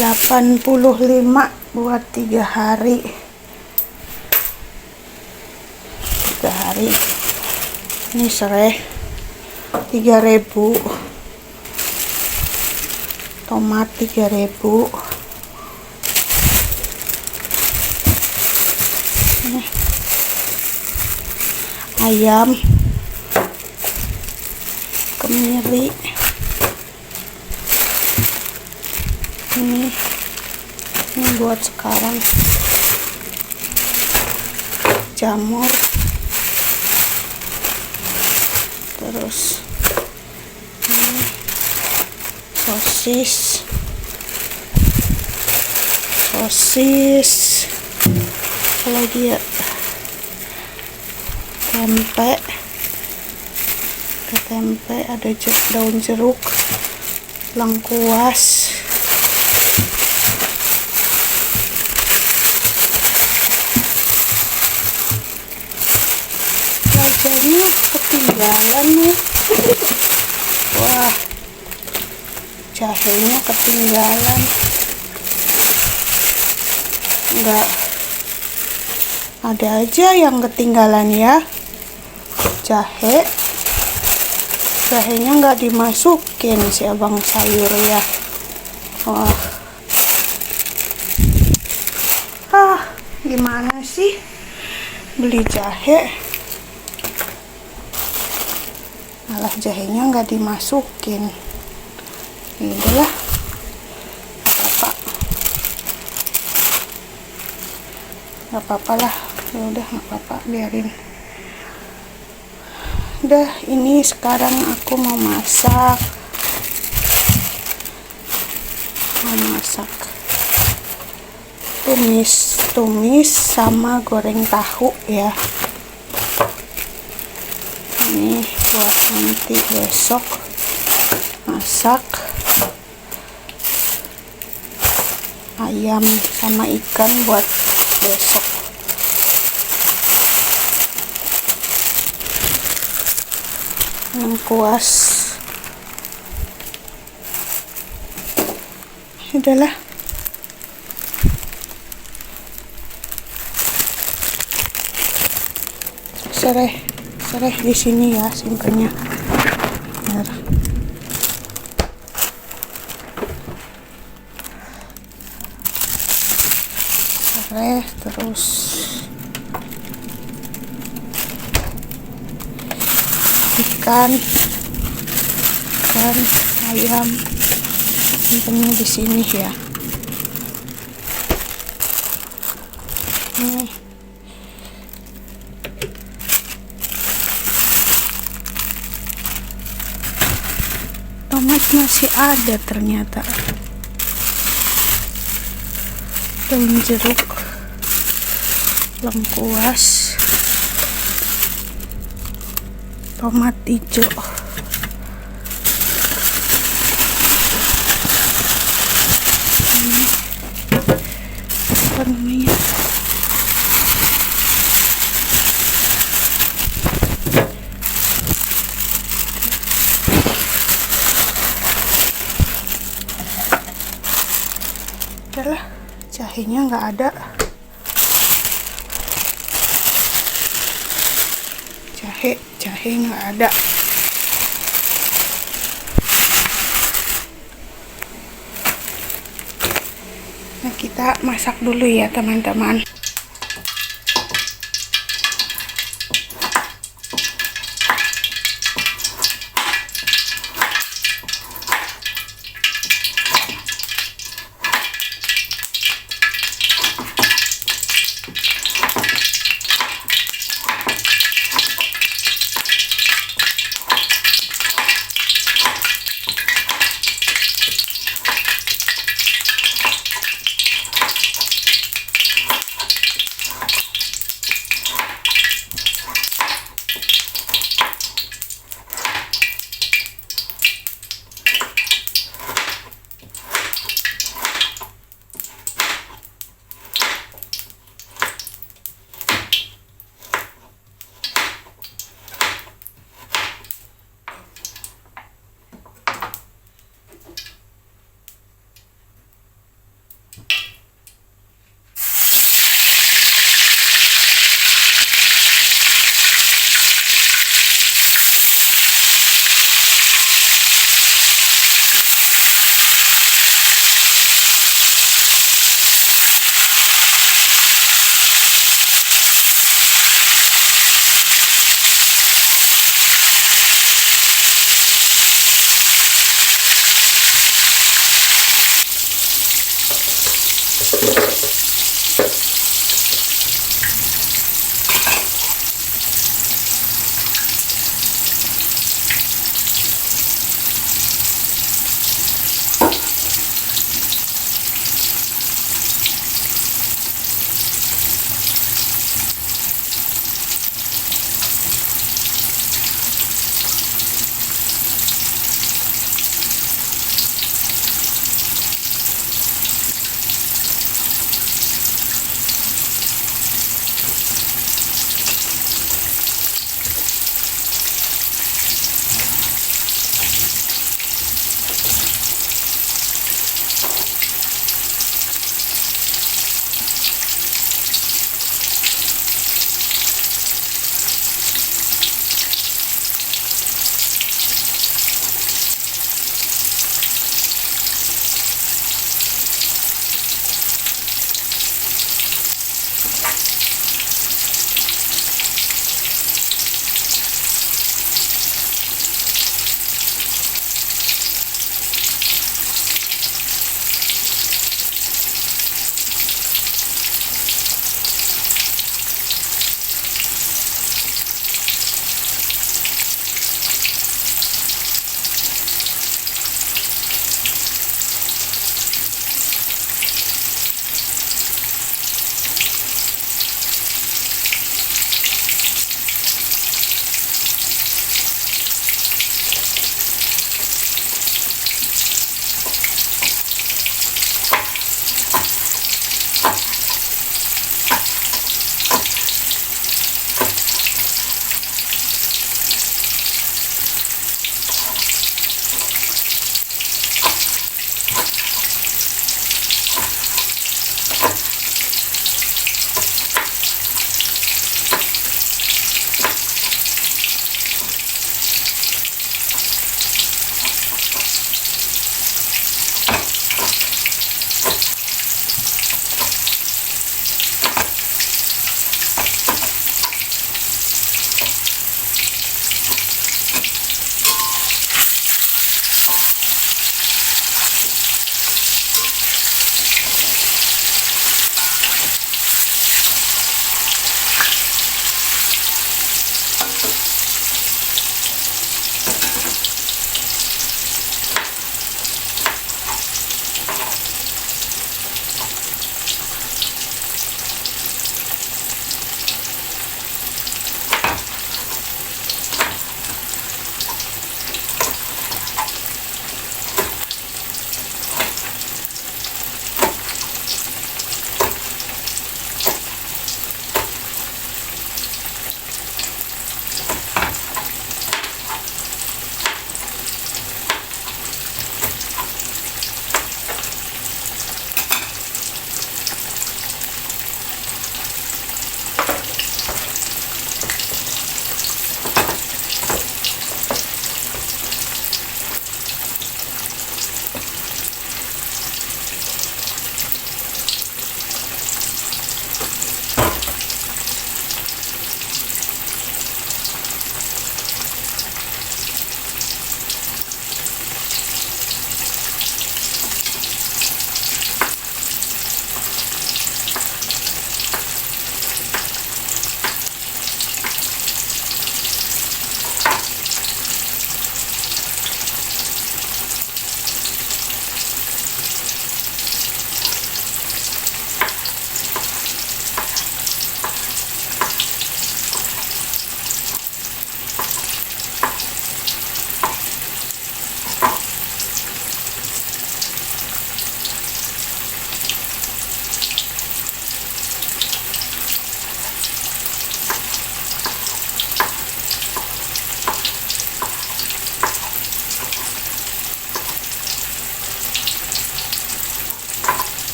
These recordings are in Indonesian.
85 buat 3 hari. 3 hari. Ini serai 3.000. Tomat 3.000. Ini ayam kemiri. Ini buat sekarang. Jamur. Terus ini sosis. Apa lagi ya? Tempe, ada daun jeruk, lengkuas, laganya ketinggalan nih. Wah, jahenya ketinggalan. Enggak, ada aja yang ketinggalan ya. Jahenya nggak dimasukin si abang sayur ya. Wah, gimana sih beli jahe malah jahenya nggak dimasukin. Inilah nggak apa-apa lah, ya udah nggak apa-apa, biarin. Udah, ini sekarang aku mau masak tumis sama goreng tahu ya. Ini buat nanti besok masak ayam sama ikan buat besok. Lengkuas. Udahlah. Serai di sini ya simpennya. Biar. Serai terus ikan, ayam, simpennya di sini ya. Ini tomat masih ada ternyata. Daun jeruk, lengkuas, tomat hijau, ini apa namanya, adalah jahenya nggak ada. Jahe nggak ada. Nah, kita masak dulu ya teman-teman.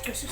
Terus.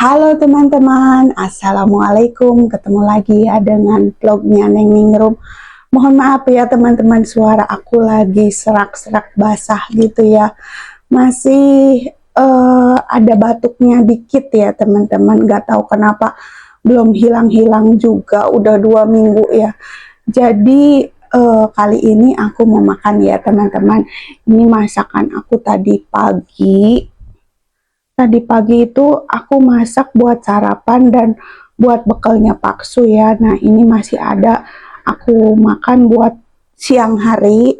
Halo teman-teman, Assalamualaikum. Ketemu lagi ya dengan vlognya Neng Ningrum. Mohon maaf ya teman-teman, suara aku lagi serak-serak basah gitu ya. Masih ada batuknya dikit ya teman-teman. Gak tahu kenapa belum hilang-hilang juga. Udah 2 minggu ya. Jadi kali ini aku mau makan ya teman-teman. Ini masakan aku tadi pagi. Tadi pagi itu aku masak buat sarapan dan buat bekalnya Pak Su ya. Nah ini masih ada aku makan buat siang hari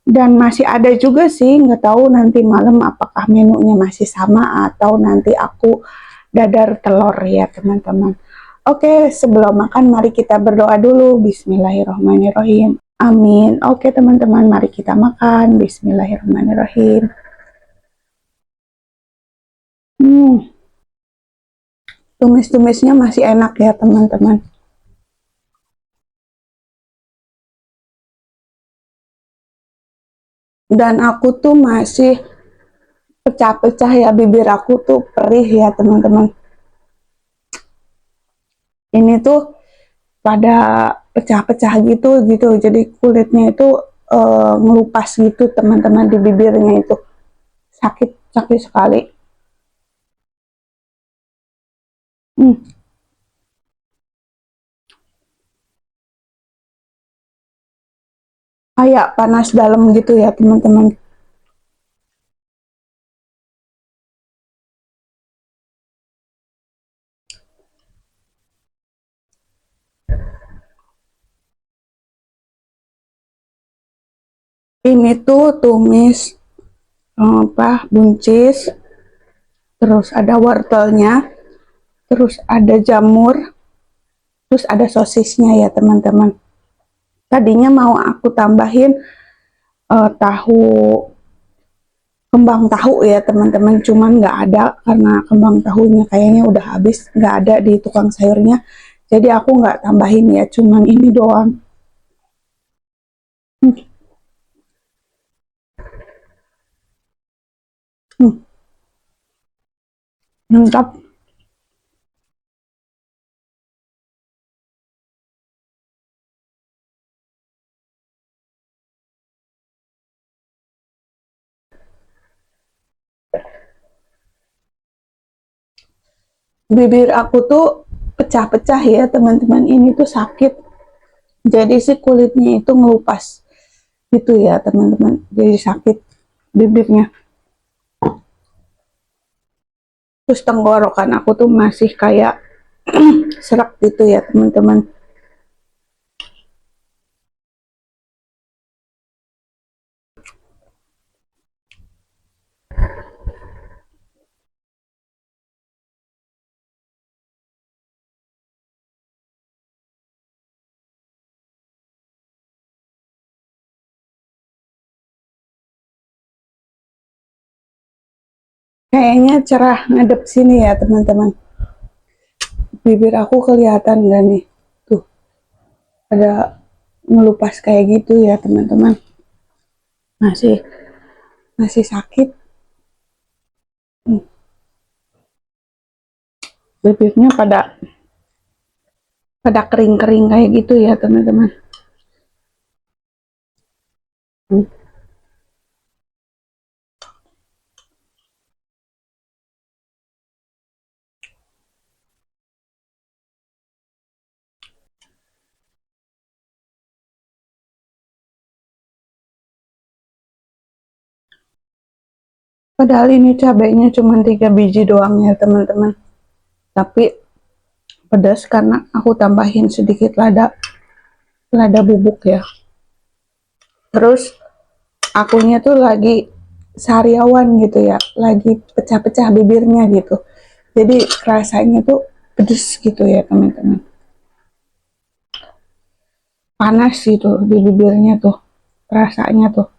dan masih ada juga sih, nggak tahu nanti malam apakah menunya masih sama atau nanti aku dadar telur ya teman-teman. Oke, sebelum makan mari kita berdoa dulu. Bismillahirrahmanirrahim. Amin. Oke teman-teman, mari kita makan. Bismillahirrahmanirrahim. Hmm. Tumis-tumisnya masih enak ya teman-teman. Dan aku tuh masih pecah-pecah ya, bibir aku tuh perih ya teman-teman. Ini tuh pada pecah-pecah gitu gitu. Jadi kulitnya itu ngelupas gitu teman-teman, di bibirnya itu. Sakit, sakit sekali. Hmm, kayak panas dalam gitu ya teman-teman. Ini tuh tumis apa buncis, terus ada wortelnya, terus ada jamur, terus ada sosisnya ya teman-teman. Tadinya mau aku tambahin tahu, kembang tahu ya teman-teman, cuman nggak ada karena kembang tahunya kayaknya udah habis, nggak ada di tukang sayurnya. Jadi aku nggak tambahin ya, cuman ini doang. Hmm, hmm, lengkap. Bibir aku tuh pecah-pecah ya teman-teman, ini tuh sakit. Jadi si kulitnya itu ngelupas gitu ya teman-teman, jadi sakit bibirnya. Terus tenggorokan aku tuh masih kayak serak gitu ya teman-teman. Kayaknya cerah ngadep sini ya teman-teman. Bibir aku kelihatan gak nih? Tuh, ada ngelupas kayak gitu ya teman-teman. Masih masih sakit. Hmm, bibirnya pada pada kering-kering kayak gitu ya teman-teman. Hmm, padahal ini cabenya cuma 3 biji doang ya teman-teman. Tapi pedas karena aku tambahin sedikit lada lada bubuk ya. Terus akunya tuh lagi sariawan gitu ya, lagi pecah-pecah bibirnya gitu. Jadi rasanya tuh pedes gitu ya teman-teman. Panas gitu di bibirnya tuh, rasanya tuh.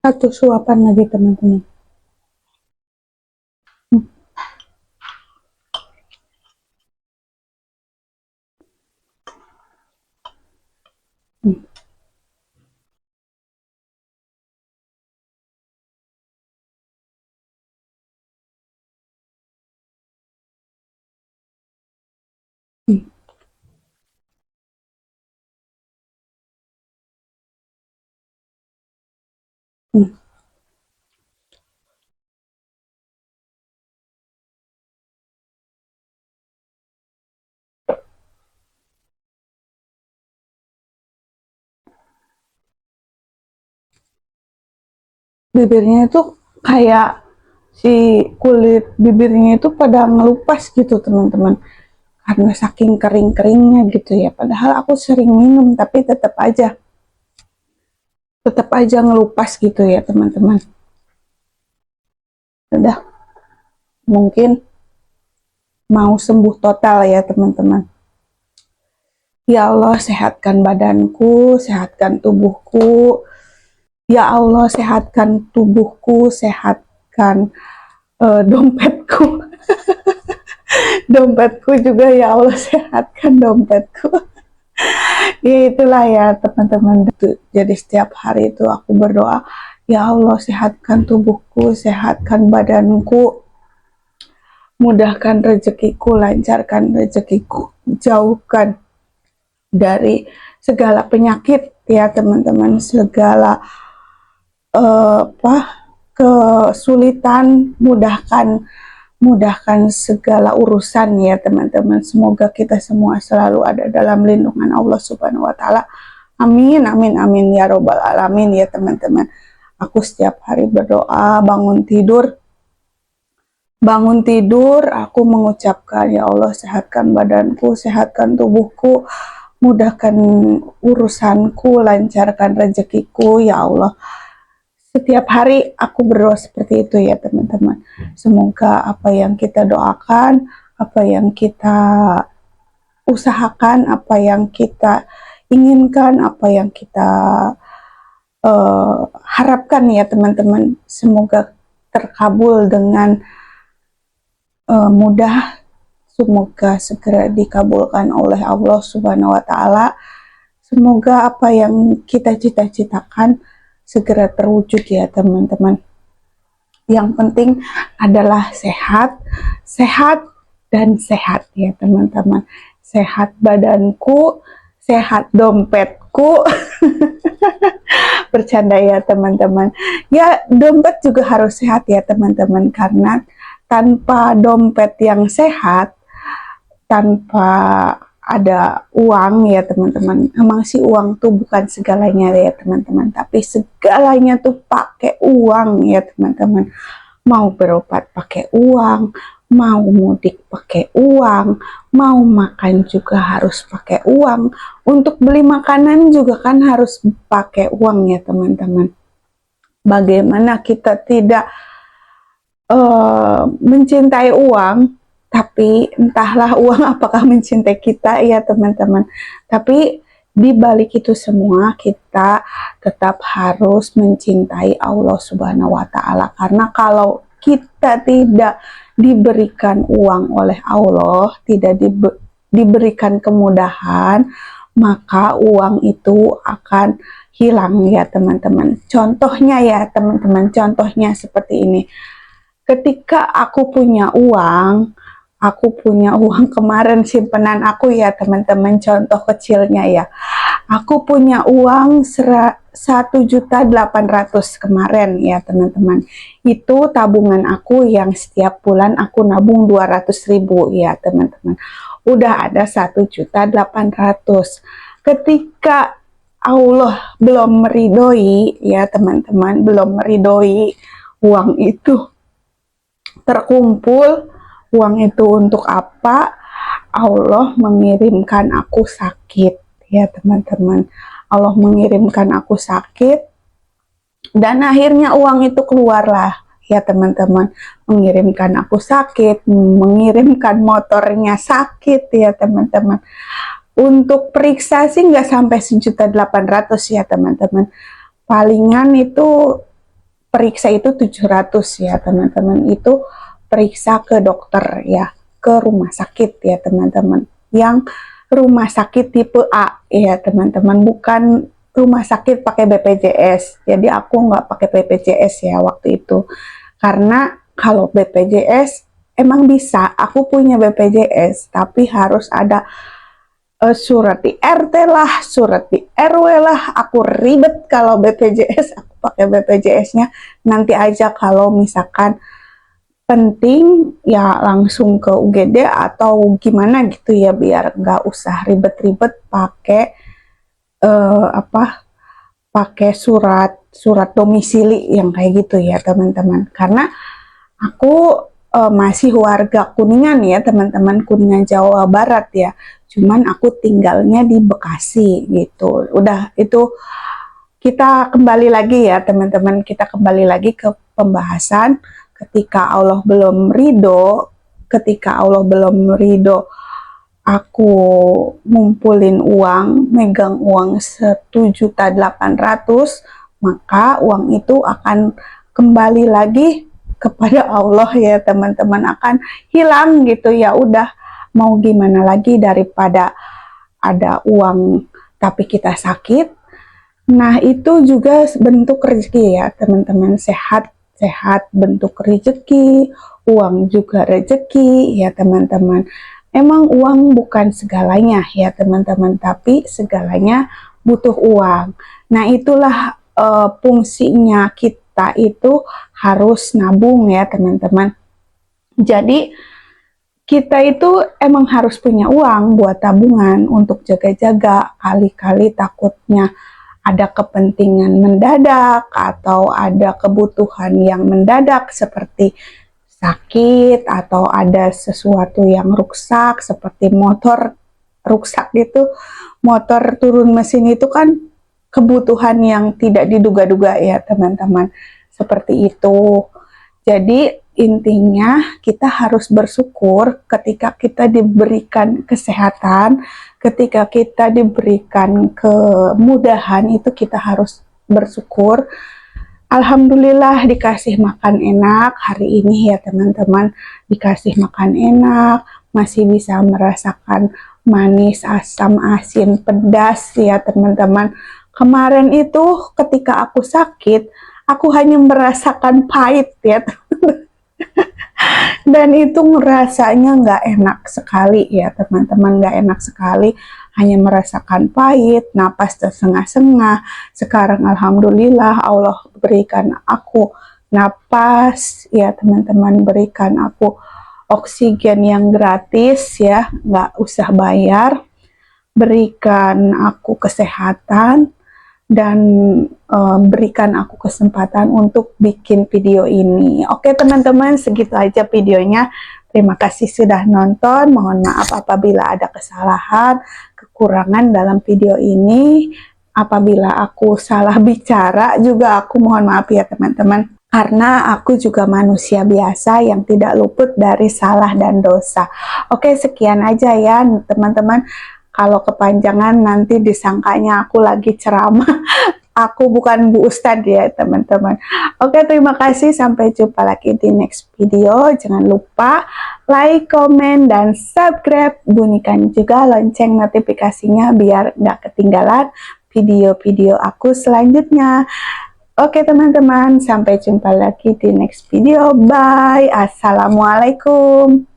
Satu suapan lagi teman-teman. Bibirnya itu kayak si kulit bibirnya itu pada ngelupas gitu teman-teman, karena saking kering-keringnya gitu ya. Padahal aku sering minum tapi tetap aja ngelupas gitu ya teman-teman. Udah, mungkin mau sembuh total ya teman-teman. Ya Allah, sehatkan badanku, sehatkan tubuhku. Ya Allah, sehatkan tubuhku, sehatkan dompetku. Dompetku juga ya Allah, sehatkan dompetku. Ya itulah ya teman-teman. Jadi setiap hari itu aku berdoa, ya Allah, sehatkan tubuhku, sehatkan badanku, mudahkan rezekiku, lancarkan rezekiku, jauhkan dari segala penyakit ya teman-teman, segala kesulitan, mudahkan segala urusan ya teman-teman. Semoga kita semua selalu ada dalam lindungan Allah Subhanahu wa taala. Amin amin amin ya robbal alamin ya teman-teman. Aku setiap hari berdoa, bangun tidur aku mengucapkan, ya Allah, sehatkan badanku, sehatkan tubuhku, mudahkan urusanku, lancarkan rezekiku ya Allah. Setiap hari aku berdoa seperti itu ya teman-teman. Semoga apa yang kita doakan, apa yang kita usahakan, apa yang kita inginkan, apa yang kita harapkan ya teman-teman, semoga terkabul dengan mudah. Semoga segera dikabulkan oleh Allah Subhanahu wa taala. Semoga apa yang kita cita-citakan segera terwujud ya teman-teman. Yang penting adalah sehat, sehat dan sehat ya teman-teman. Sehat badanku, sehat dompetku. Bercanda ya teman-teman. Ya, dompet juga harus sehat ya teman-teman, karena tanpa dompet yang sehat, tanpa ada uang ya teman-teman. Emang sih uang tuh bukan segalanya ya teman-teman, tapi segalanya tuh pakai uang ya teman-teman. Mau berobat pakai uang, mau mudik pakai uang, mau makan juga harus pakai uang. Untuk beli makanan juga kan harus pakai uang ya teman-teman. Bagaimana kita tidak mencintai uang, tapi entahlah uang apakah mencintai kita ya teman-teman. Tapi di balik itu semua kita tetap harus mencintai Allah Subhanahu wa taala, karena kalau kita tidak diberikan uang oleh Allah, tidak diberikan kemudahan, maka uang itu akan hilang ya teman-teman. Contohnya ya teman-teman, contohnya seperti ini. Ketika aku punya uang kemarin simpanan aku ya teman-teman, contoh kecilnya ya, aku punya uang 1.800.000 kemarin ya teman-teman. Itu tabungan aku yang setiap bulan aku nabung 200.000 ya teman-teman. Udah ada 1.800.000. Ketika Allah belum meridoi ya teman-teman, belum meridoi uang itu terkumpul. Uang itu untuk apa? Allah mengirimkan aku sakit ya teman-teman. Allah mengirimkan aku sakit, dan akhirnya uang itu keluarlah ya teman-teman. Mengirimkan aku sakit, mengirimkan motornya sakit ya teman-teman. Untuk periksa sih nggak sampai 1.800.000 ya teman-teman. Palingan itu periksa itu 700 ya teman-teman, itu periksa ke dokter ya, ke rumah sakit ya teman-teman, yang rumah sakit tipe A ya teman-teman, bukan rumah sakit pakai BPJS. Jadi aku nggak pakai BPJS ya waktu itu, karena kalau BPJS emang bisa, aku punya BPJS, tapi harus ada surat di RT lah, surat di RW lah. Aku ribet kalau BPJS, aku pakai BPJS-nya nanti aja kalau misalkan penting ya langsung ke UGD atau gimana gitu ya, biar nggak usah ribet-ribet pakai pakai surat domisili yang kayak gitu ya teman-teman. Karena aku masih warga Kuningan ya teman-teman, Kuningan Jawa Barat ya, cuman aku tinggalnya di Bekasi gitu. Udah, itu kita kembali lagi ya teman-teman, kita kembali lagi ke pembahasan ketika Allah belum ridho. Ketika Allah belum ridho aku ngumpulin uang, megang uang 1.800.000, maka uang itu akan kembali lagi kepada Allah ya teman-teman, akan hilang gitu. Ya udah, mau gimana lagi daripada ada uang tapi kita sakit. Nah itu juga bentuk rezeki ya teman-teman, sehat bentuk rezeki, uang juga rezeki ya teman-teman. Emang uang bukan segalanya ya teman-teman, tapi segalanya butuh uang. Nah itulah fungsinya kita itu harus nabung ya teman-teman. Jadi kita itu emang harus punya uang buat tabungan untuk jaga-jaga, kali-kali takutnya ada kepentingan mendadak atau ada kebutuhan yang mendadak seperti sakit atau ada sesuatu yang rusak seperti motor rusak gitu, motor turun mesin itu kan kebutuhan yang tidak diduga-duga ya teman-teman, seperti itu. Jadi intinya kita harus bersyukur ketika kita diberikan kesehatan, ketika kita diberikan kemudahan, itu kita harus bersyukur. Alhamdulillah dikasih makan enak hari ini ya teman-teman, dikasih makan enak, masih bisa merasakan manis, asam, asin, pedas ya teman-teman. Kemarin itu ketika aku sakit, aku hanya merasakan pahit ya dan itu rasanya nggak enak sekali ya teman-teman, nggak enak sekali, hanya merasakan pahit, napas tersengah-sengah. Sekarang alhamdulillah Allah berikan aku napas ya teman-teman, berikan aku oksigen yang gratis ya, nggak usah bayar, berikan aku kesehatan, dan berikan aku kesempatan untuk bikin video ini. Oke teman-teman, segitu aja videonya. Terima kasih sudah nonton. Mohon maaf apabila ada kesalahan, kekurangan dalam video ini. Apabila aku salah bicara juga aku mohon maaf ya teman-teman. Karena aku juga manusia biasa yang tidak luput dari salah dan dosa. Oke, sekian aja ya teman-teman. Kalau kepanjangan nanti disangkanya aku lagi ceramah. Aku bukan Bu Ustadz ya teman-teman. Oke, terima kasih. Sampai jumpa lagi di next video. Jangan lupa like, komen, dan subscribe. Bunyikan juga lonceng notifikasinya biar nggak ketinggalan video-video aku selanjutnya. Oke teman-teman, sampai jumpa lagi di next video. Bye. Assalamualaikum.